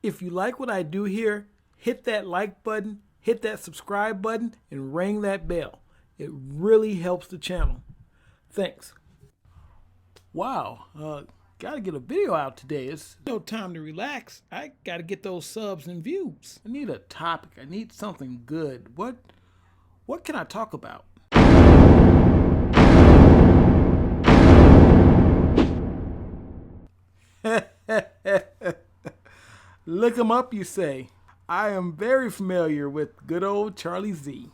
If you like what I do here, hit that like button, hit that subscribe button, and ring that bell. It really helps the channel. Thanks. Wow, gotta get a video out today. It's no time to relax. I gotta get those subs and views. I need a topic. I need something good. What can I talk about? Look him up, you say. I am very familiar with good old Charlie Z.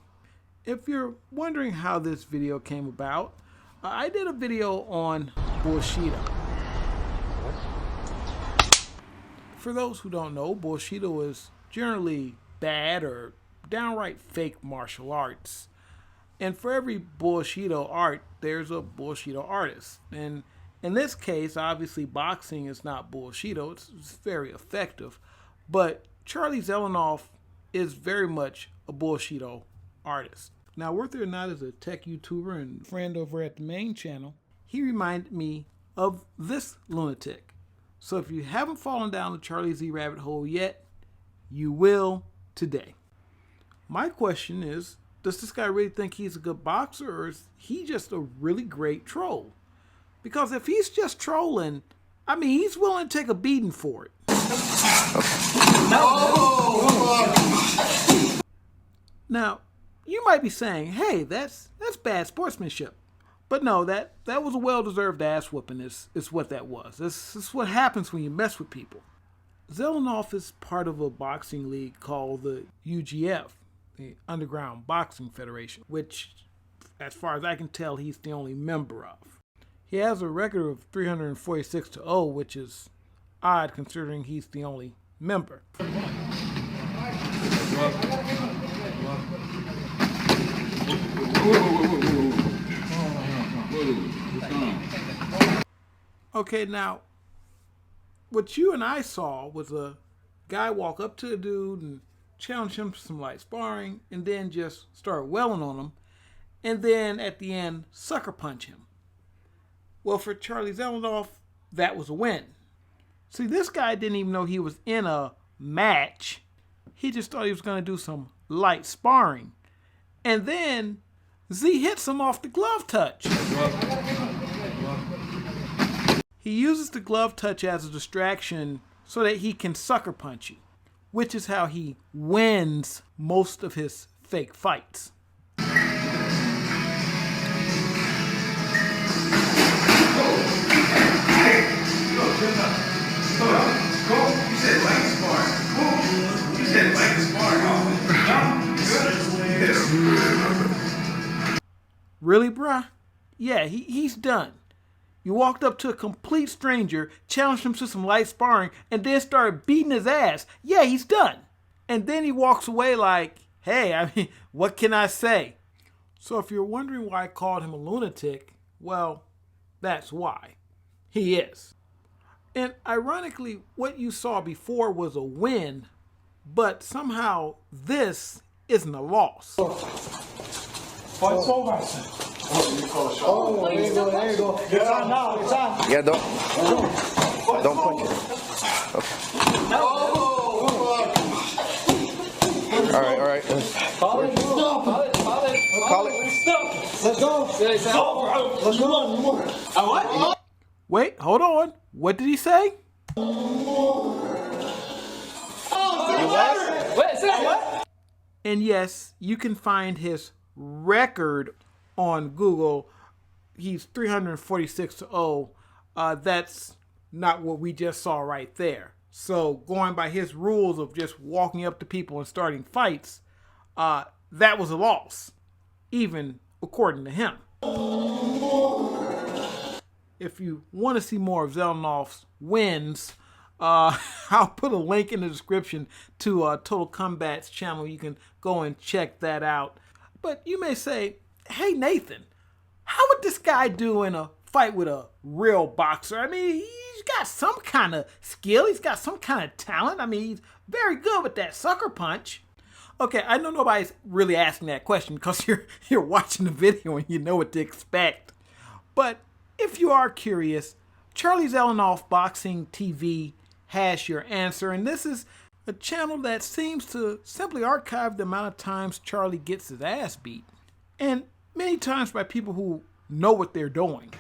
If you're wondering how this video came about, I did a video on Bullshido. For those who don't know, Bullshido is generally bad or downright fake martial arts. And for every Bullshido art, there's a Bullshido artist. And in this case, obviously boxing is not Bullshido. It's very effective. But Charlie Zelenoff is very much a Bullshido artist. Now, worth it or not, as a tech YouTuber and friend over at the main channel, he reminded me of this lunatic. So if you haven't fallen down the Charlie Z rabbit hole yet, you will today. My question is, does this guy really think he's a good boxer, or is he just a really great troll? Because if he's just trolling, I mean, he's willing to take a beating for it. Now, you might be saying, hey, that's bad sportsmanship. But no, that was a well-deserved ass whooping is what that was. This is what happens when you mess with people. Zelenoff is part of a boxing league called the UGF, the Underground Boxing Federation, which, as far as I can tell, he's the only member of. He has a record of 346-0, which is odd considering he's the only member. Okay, now, what you and I saw was a guy walk up to a dude and challenge him to some light sparring, and then just start wailing on him, and then at the end, sucker punch him. Well, for Charlie Zelenoff, that was a win. See, this guy didn't even know he was in a match. He just thought he was going to do some light sparring. And then Z hits him off the glove touch. He uses the glove touch as a distraction so that he can sucker punch you, which is how he wins most of his fake fights. Really, bruh? Yeah, he's done. You walked up to a complete stranger, challenged him to some light sparring, and then started beating his ass. Yeah, he's done. And then he walks away like, hey, I mean, what can I say? So if you're wondering why I called him a lunatic, well, that's why. He is. And ironically, what you saw before was a win, but somehow this isn't a loss. What's over? Oh, there you go, there you go. It's on now, it's on. Yeah, don't punch it. Okay. All right. Call it. Stop. Let's go. Let's go. What? Wait, hold on. What did he say? What? And yes, you can find his record on Google. He's 346-0. That's not what we just saw right there. So going by his rules of just walking up to people and starting fights, that was a loss, even according to him. If you want to see more of Zelenoff's wins, I'll put a link in the description to Total Combat's channel. You can go and check that out. But you may say, hey, Nathan, how would this guy do in a fight with a real boxer? I mean, he's got some kind of skill. He's got some kind of talent. I mean, he's very good with that sucker punch. Okay, I know nobody's really asking that question because you're watching the video and you know what to expect. But if you are curious, Charlie Zelenoff Boxing TV has your answer, and this is a channel that seems to simply archive the amount of times Charlie gets his ass beat, and many times by people who know what they're doing.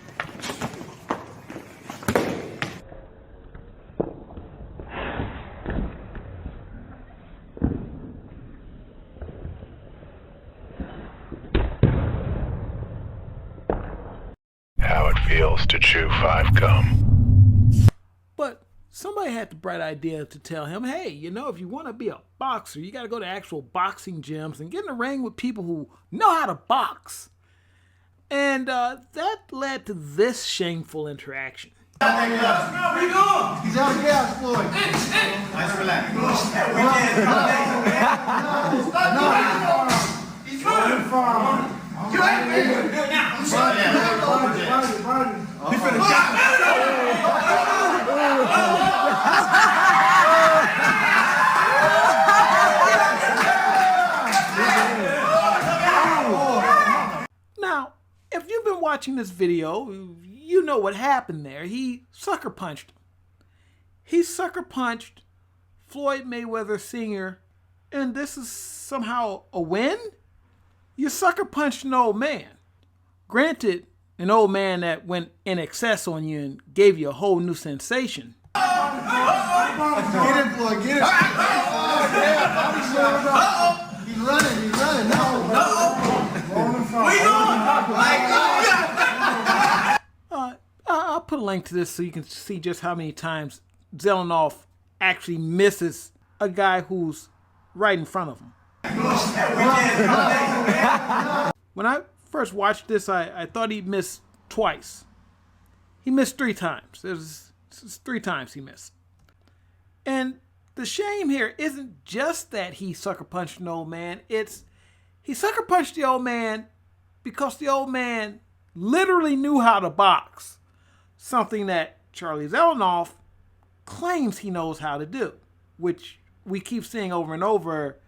How it feels to chew 5 gum. But somebody had the bright idea to tell him, hey, you know, if you want to be a boxer, you got to go to actual boxing gyms and get in the ring with people who know how to box. And that led to this shameful interaction. Where you going? He's out of gas, Floyd. Nice, relax. He's going far. You ain't been do it now. I'm sorry. He's finna Now, if you've been watching this video, you know what happened there. He sucker punched him. He sucker punched Floyd Mayweather Sr., and this is somehow a win? You sucker punched an old man. Granted, an old man that went in excess on you and gave you a whole new sensation. Get him, Floyd, get him. He's running. I'll put a link to this so you can see just how many times Zelenoff actually misses a guy who's right in front of him. When I first watched this, I thought he missed twice. He missed 3 times. There's 3 times he missed. And the shame here isn't just that he sucker punched an old man. It's he sucker punched the old man because the old man literally knew how to box. Something that Charlie Zelenoff claims he knows how to do, which we keep seeing over and over,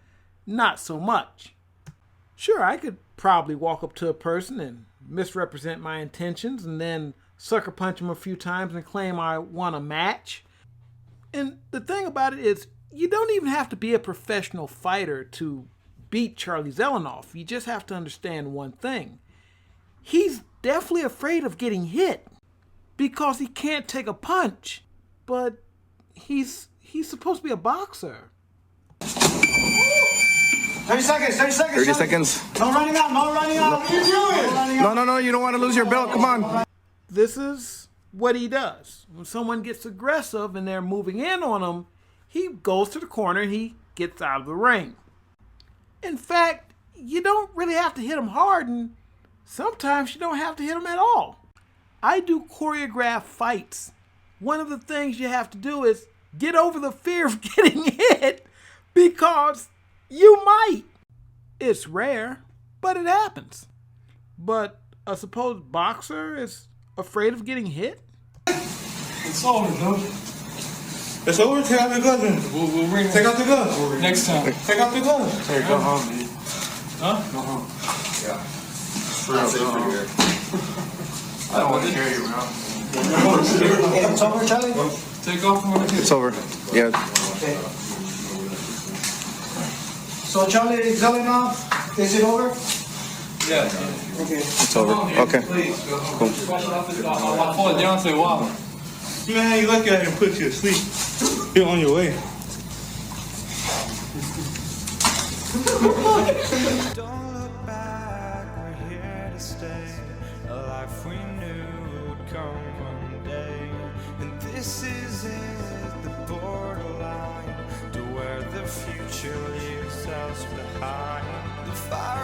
not so much. Sure, I could probably walk up to a person and misrepresent my intentions and then sucker punch him a few times and claim I won a match. And the thing about it is, you don't even have to be a professional fighter to beat Charlie Zelenoff. You just have to understand one thing. He's definitely afraid of getting hit because he can't take a punch, but he's supposed to be a boxer. 30 seconds. 30 seconds. No running out. What are you doing? No, you don't want to lose your belt. Come on. This is what he does. When someone gets aggressive and they're moving in on him, he goes to the corner and he gets out of the ring. In fact, you don't really have to hit him hard, and sometimes you don't have to hit him at all. I do choreographed fights. One of the things you have to do is get over the fear of getting hit because you might. It's rare, but it happens. But a supposed boxer is afraid of getting hit? It's over, dude. It's over. Take out the gun then. We'll bring Take out the gun. Next time. Take out the gun. Hey, go home, dude. Huh? Go home. Yeah. I don't want to carry you around. It's over, Charlie? Take off one of It's over. Yeah. Okay. So, Charlie Zelenoff, is it over? Yeah. Okay. It's over. Okay. Please, go home. Cool. I'll fall down and say, wow. Man, you lucky I didn't put you to sleep. You're on your way. Don't look back, we're here to stay. A life we knew would come one day. And this is it, the borderline to where the future leaves us behind. The fire